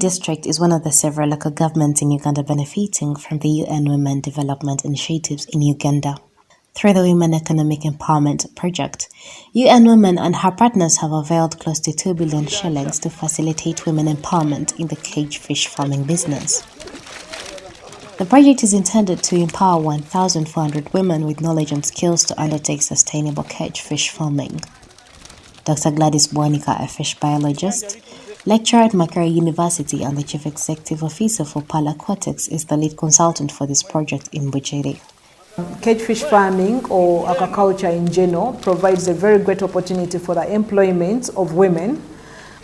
district is one of the several local governments in Uganda benefiting from the UN Women Development Initiatives in Uganda. Through the Women Economic Empowerment Project, UN Women and her partners have availed close to 2 billion shillings to facilitate women empowerment in the cage fish farming business. The project is intended to empower 1,400 women with knowledge and skills to undertake sustainable cage fish farming. Dr. Gladys Bwanika, a fish biologist, lecturer at Makerere University and the Chief Executive Officer for Pearl Aquatics, is the lead consultant for this project in Bugiri. Cage fish farming or aquaculture in general provides a very great opportunity for the employment of women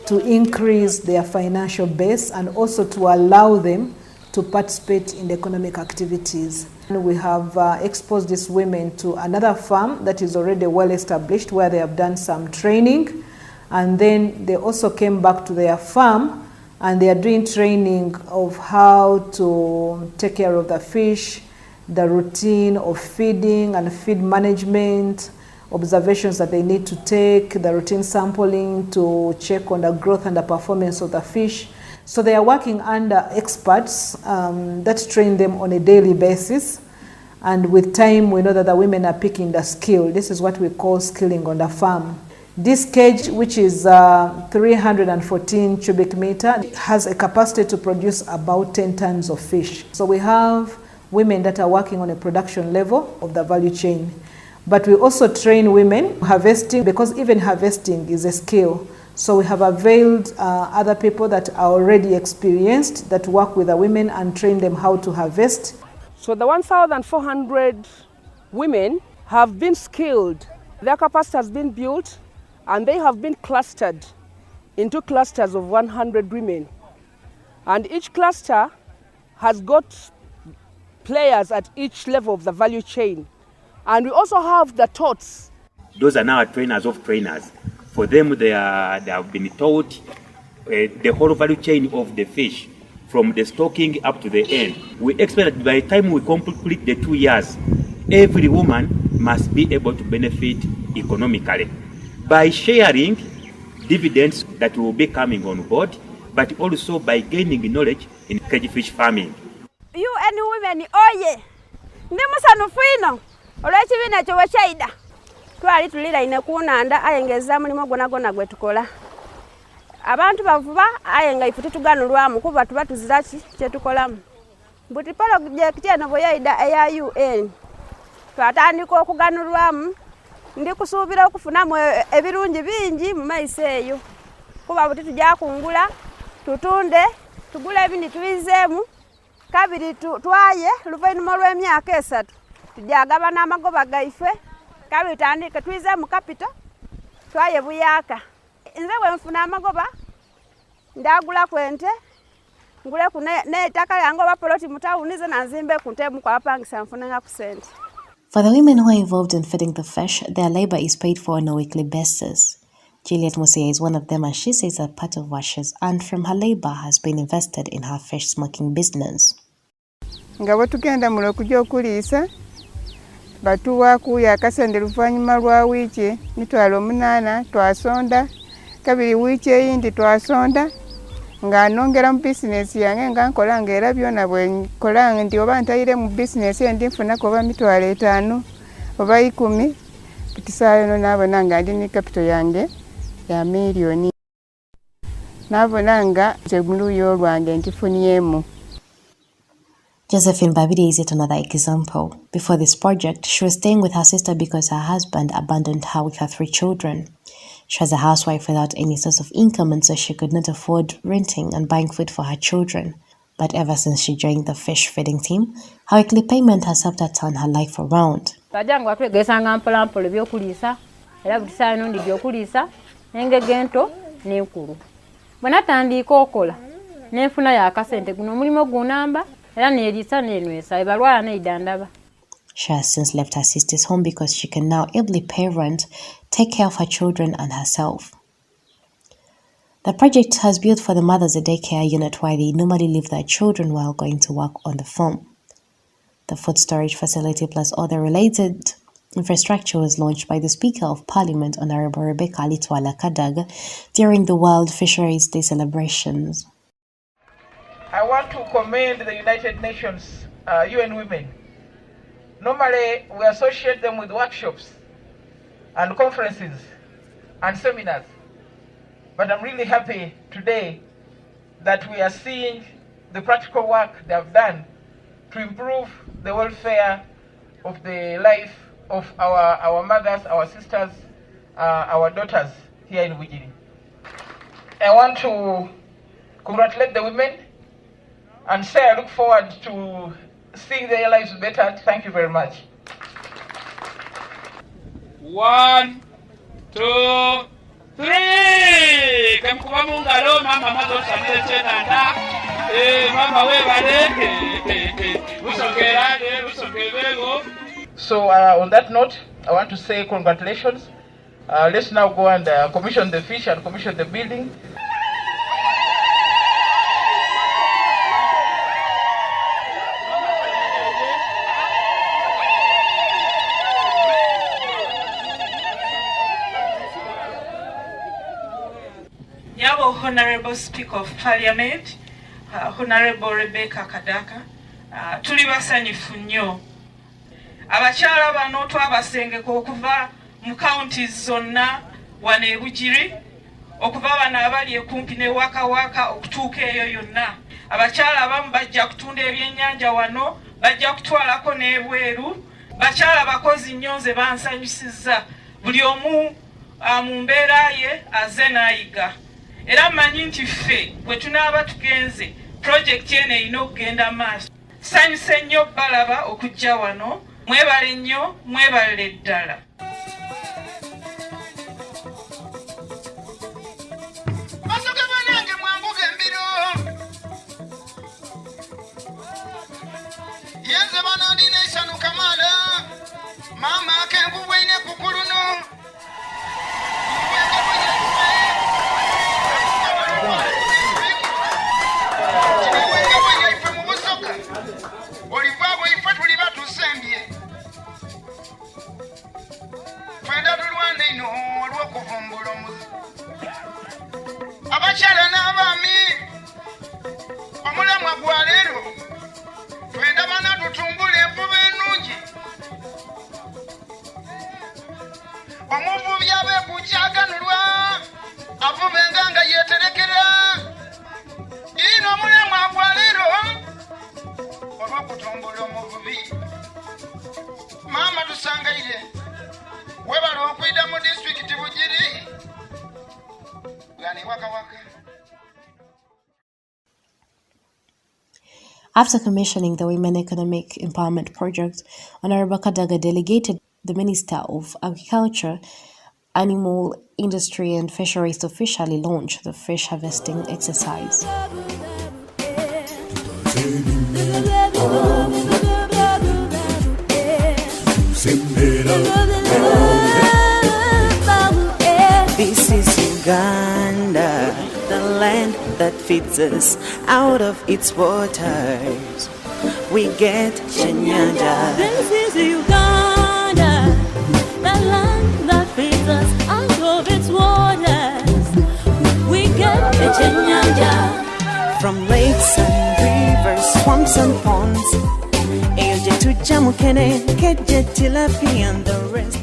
to increase their financial base and also to allow them to participate in the economic activities. And we have exposed these women to another farm that is already well established where they have done some training, and then they also came back to their farm and they are doing training of how to take care of the fish, the routine of feeding and feed management, observations that they need to take, the routine sampling to check on the growth and the performance of the fish. So they are working under experts that train them on a daily basis. And with time, we know that the women are picking the skill. This is what we call skilling on the farm. This cage, which is 314 cubic meter, has a capacity to produce about 10 tons of fish. So we have women that are working on a production level of the value chain. But we also train women harvesting, because even harvesting is a skill. So we have availed other people that are already experienced that work with the women and train them how to harvest. So the 1,400 women have been skilled. Their capacity has been built and they have been clustered into clusters of 100 women. And each cluster has got players at each level of the value chain. And we also have the tots. Those are now trainers of trainers. For them, they have been taught the whole value chain of the fish, from the stocking up to the end. We expect that by the time we complete the 2 years, every woman must be able to benefit economically by sharing dividends that will be coming on board, but also by gaining knowledge in cage fish farming. UN Women, oye, ndimusanufu ino olw'ekibiina kyo bwe kyayida twali tuliraine kunanda aye ng'ezza mulimu gwonna gwe tukola. Abantu bavuba aye nga ife tutuganulwamu kuba tuba tuzira ki kye tukolamu. Buti projekiti eno bwe yayida eya UN twatandika okuganulwamu, ndi kusuubira okufunamu ebirungi bingi mu maiso eyo. Kuba buti tujja kungula tutunde tugula ebindi tubizeemu kabiri twaye luvannyuma lw'emyaka 3 tujja agabana amagoba gaife kabiri tutandike twize mu kapito twaye buyaka. Nze bwe nfuna amagoba ndagula kwente ngule ku n'ettaka yange oba poloti mu tawuni ze nanzimbe ku ntemu kwa bapangisa nfunenga ku sente. For the women who are involved in feeding the fish, their labor is paid for on a weekly basis. Juliet Musia is one of them, and she says that part of what she's earned from her labor has been invested in her fish smoking business. Nga bwe tugenda mulo okujja okuliisa batuwa kuya akasente luvannyuma lwa wiiki mitwalo 8 twasonda, kabiri wiiki eyindi twasonda, nga nongera mu bizinesi yange nga nkola ng'era byonna bwe nkola nti oba ntayire mu bizinesi endi nfunako oba mitwalo 5 oba 10, kisaayo no naabona nga ndi ne kapito yange ya miliyoni, naabona nga kyemuluyo lwange nkifunyemu. Josephine Babidi is yet another example. Before this project, she was staying with her sister because her husband abandoned her with her 3 children. She was a housewife without any source of income, and so she could not afford renting and buying food for her children. But ever since she joined the fish feeding team, her weekly payment has helped her turn her life around. Bajanga twegesanga mpolampola ebyokuliisa era buli saa eno ndi byokuliisa engege ento n'enkulu. Bwe natandika okola n'enfuna y'akasente guno omulimu gunamba era n'eriisa n'enywesa ebalwala n'eidandaba. She has since left her sister's home because she can now ably pay rent, take care of her children and herself. The project has built for the mothers a daycare unit where they normally leave their children while going to work on the farm. The food storage facility plus other related infrastructure was launched by the Speaker of Parliament, Honorable Rebecca Litwala Kadaga, during the World Fisheries Day celebrations. want to commend the United Nations UN Women. Normally, we associate them with workshops and conferences and seminars. But I'm really happy today that we are seeing the practical work they have done to improve the welfare of the life of our mothers, our sisters, our daughters here in Bugiri. I want to congratulate the women and say I look forward to seeing their lives better. Thank you very much. 1, 2, 3. Kamkuba mungalo mama mazo samire tena nda. Mama webale. Usongerane. So on that note, I want to say congratulations. Let's now go and commission the fish and commission the building. Honorable Speaker of Parliament, Honorable Rebecca Kadaka, tuli basanyufu nnyo. Abakyala bano twabasengeko okuva mu counties zonna wano e Bugiri, okuva bano abali ekumpi ne Waka okutuuka eyo yonna. Abakyala abamu bajja kutunda ebyennyanja wano, bajja kutwalako n'ebweru. Bakyala bakozi nnyo nze bansanyusizza. Buli omu mu mbeera ye aze n'ayiga. Era mmanyi nti ffe bwe tunaaba tugenze project eno erina okugenda maaso. Sanyuse nnyo balaba okujja wano. Mwebale nnyo, mwebale ddala. Yenze banandine isanu kamala mama kengu wene kukuluno. Abakyala n'abaami omulamwa gwa leero twenda bana tutumbula envuba ennungi. Omuvubi abeekukyaganulwa avubenga nga yeeterekera. Ino omulamwa gwa leero olw'okutumbula omuvubi. Maama tusangaire webala okwida mu disitulikiti Bugiri. After commissioning the Women Economic Empowerment Project, Honorable Kadaga delegated the Minister of Agriculture, Animal Industry and Fisheries to officially launch the fish harvesting exercise. This is Uganda, the land that feeds us out of its waters. We get Chenyanja. This is Uganda, the land that feeds us out of its waters. We get Chenyanja. From lakes and rivers, swamps and ponds, Eje to Jamukene, Keje Tilapia and the rest.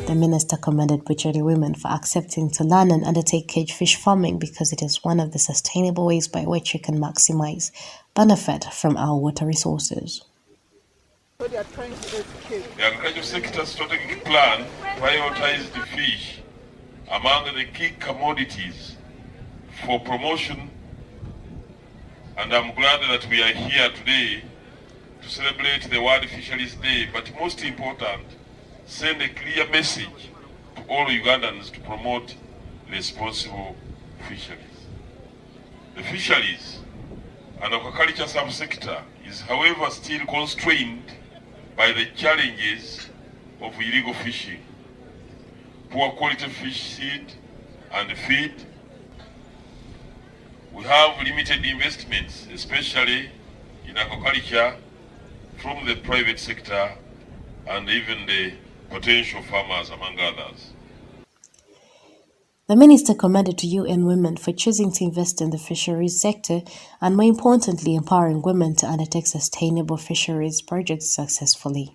The minister commended Bugiri women for accepting to learn and undertake cage fish farming because it is one of the sustainable ways by which we can maximize benefit from our water resources. The agriculture sector strategic plan prioritized the fish among the key commodities for promotion, and I'm glad that we are here today to celebrate the World Fisheries Day, but most important, send a clear message to all Ugandans to promote responsible fisheries. The fisheries and aquaculture subsector is, however, still constrained by the challenges of illegal fishing, poor quality fish seed and feed. We have limited investments, especially in aquaculture, from the private sector and even the potential farmers, among others. The minister commended to UN Women for choosing to invest in the fisheries sector and, more importantly, empowering women to undertake sustainable fisheries projects successfully.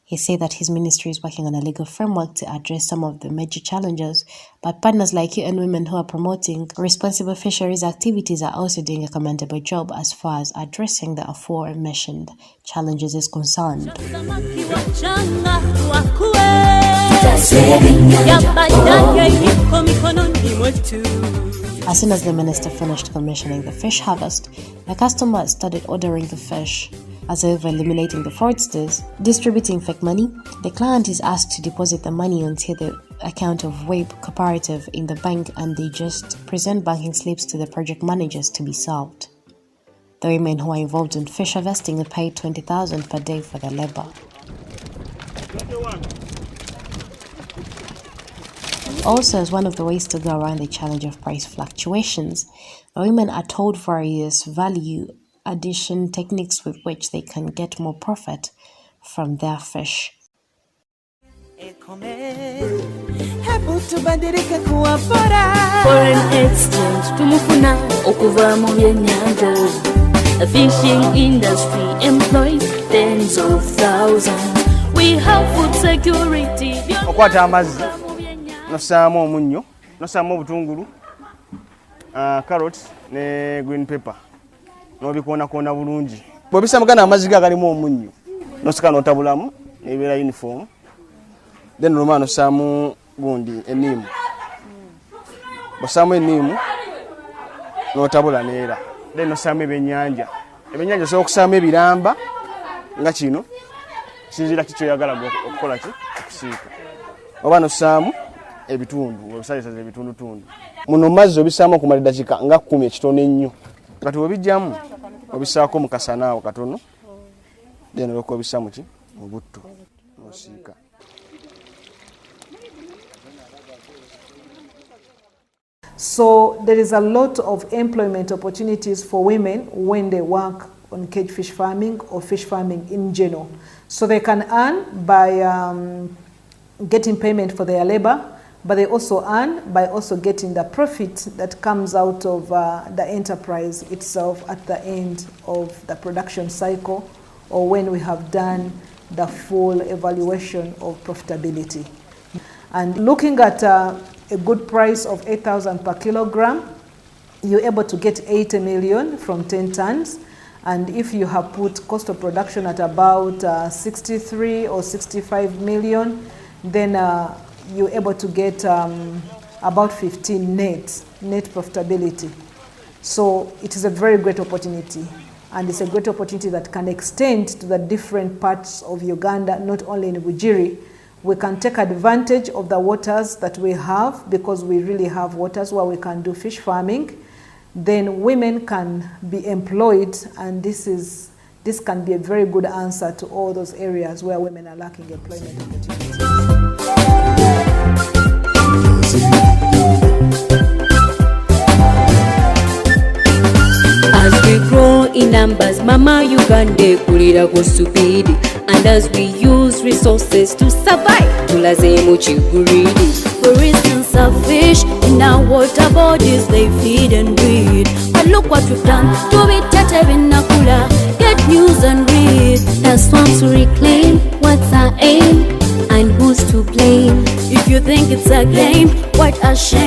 He said that his ministry is working on a legal framework to address some of the major challenges, but partners like UN Women who are promoting responsible fisheries activities are also doing a commendable job as far as addressing the aforementioned challenges is concerned. As soon as the minister finished commissioning the fish harvest, the customers started ordering the fish. As if eliminating the fraudsters, distributing fake money, the client is asked to deposit the money onto the account of WEEB cooperative in the bank, and they just present banking slips to the project managers to be solved. The women who are involved in fish harvesting are paid 20,000 per day for their labor. Also, as one of the ways to go around the challenge of price fluctuations, the women are told various value addition techniques with which they can get more profit from their fish. Foreign exchange tumufuna okuva mu byennyanja. The fishing industry employs tens of thousands. We have food security. Okwata amazzi nosaamu omunnyo, nosaamu obutungulu, carrots ne green pepper. Nobikoona bulungi. Bw'obisamugana amazzi galimu omunnyo. Nosika notabulamu nebeera uniform. Then Romano nosaamu gundi eniimu. Bw'osaamu eniimu notabula neera. Then nosaamu ebyennyanja. Ebyennyanja osobola okusaamu ebiramba nga kino. Sinzira kikyoyagala okukola ki okusiika. Oba nosaamu ebitundu, obisalisaza ebitundutundu. Muno mazzi obisaamu okumala eddakiika nga 10 ekitono ennyo. Kati obijjamu obisaako mu kasanaawo katono, then olwoka obissa mu ki mu butto n'osiika. So there is a lot of employment opportunities for women when they work on cage fish farming or fish farming in general. So they can earn by getting payment for their labor, but they also earn by also getting the profit that comes out of the enterprise itself at the end of the production cycle, or when we have done the full evaluation of profitability. And looking at a good price of 8,000 per kilogram, you're able to get 80 million from 10 tons. And if you have put cost of production at about 63 or 65 million, then you're able to get about 15 net profitability. So it is a very great opportunity, and it's a great opportunity that can extend to the different parts of Uganda, not only in Bugiri. We can take advantage of the waters that we have, because we really have waters where we can do fish farming. Then women can be employed, and this can be a very good answer to all those areas where women are lacking employment opportunities. As we grow in numbers, Mama Uganda kulira kusubiri, and as we use resources to survive, tulaze muchi greedy. For instance, our fish in our water bodies, they feed and breed. But look what we've done to it, Tatabinakula. Get news and read. That's swamps to reclaim. What's our aim? And who's to blame? If you think it's a game, what a shame.